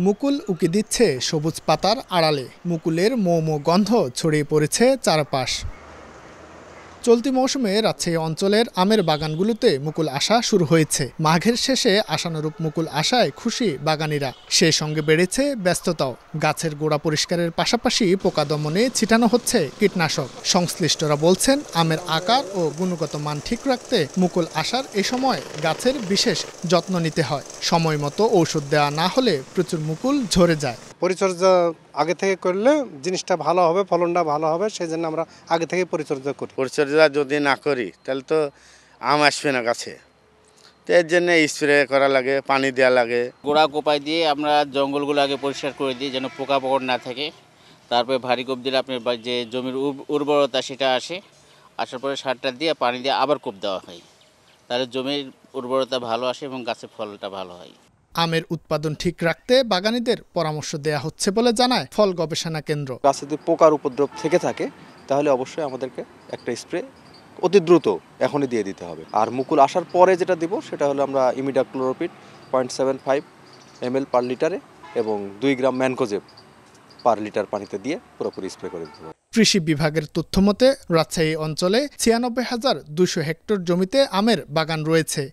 মুকুল উকি দিচ্ছে সবুজ পাতার আড়ালে, মুকুলের মৌ গন্ধ ছড়িয়ে পড়েছে চারপাশ। চলতি মৌসুমে রাজশাহী অঞ্চলের আমের বাগানগুলোতে মুকুল আসা শুরু হয়েছে। মাঘের শেষে আশানুরূপ মুকুল আসায় খুশি বাগানিরা, সেই সঙ্গে বেড়েছে ব্যস্ততাও। গাছের গোড়া পরিষ্কারের পাশাপাশি পোকা দমনে ছিটানো হচ্ছে কীটনাশক। সংশ্লিষ্টরা বলছেন, আমের আকার ও গুণগত মান ঠিক রাখতে মুকুল আসার এ সময় গাছের বিশেষ যত্ন নিতে হয়। সময় মতো ঔষধ দেওয়া না হলে প্রচুর মুকুল ঝরে যায়। পরিচর্যা আগে থেকে করলে জিনিসটা ভালো হবে, ফলনটা ভালো হবে, সেই জন্য আমরা আগে থেকে পরিচর্যা করি। পরিচর্যা যদি না করি তাহলে তো আম আসবে না গাছে, তো এর জন্য স্প্রে করা লাগে, পানি দেওয়া লাগে। গোড়া কোপাই দিয়ে আমরা জঙ্গলগুলো আগে পরিষ্কার করে দিই যেন পোকা পকড় না থাকে। তারপরে ভারী কোপ দিলে আপনার যে জমির উর্বরতা সেটা আসে, আসার পরে সারটা দিয়ে পানি দিয়ে আবার কোপ দেওয়া হয়, তাহলে জমির উর্বরতা ভালো আসে এবং গাছের ফলটা ভালো হয়। আমের উৎপাদন ঠিক রাখতে বাগানীদের পরামর্শ দেয়া হচ্ছে বলে জানায় ফল গবেষণা কেন্দ্র। গাছে যদি পোকার উপদ্রব থেকে থাকে তাহলে অবশ্যই আমাদেরকে একটা স্প্রে অতি দ্রুত এখনই দিয়ে দিতে হবে। আর মুকুল আসার পরে যেটা দিব সেটা হলো আমরা ইমিডাক্লোরোপিড 0.75 ml পার লিটারে এবং 2 গ্রাম ম্যানকোজেব পার লিটার পানিতে দিয়ে পুরোপুরি স্প্রে করে দিতে হবে। কৃষি বিভাগের তথ্য মতে রাজশাহী অঞ্চলে 96,200 হেক্টর জমিতে আমের বাগান রয়েছে।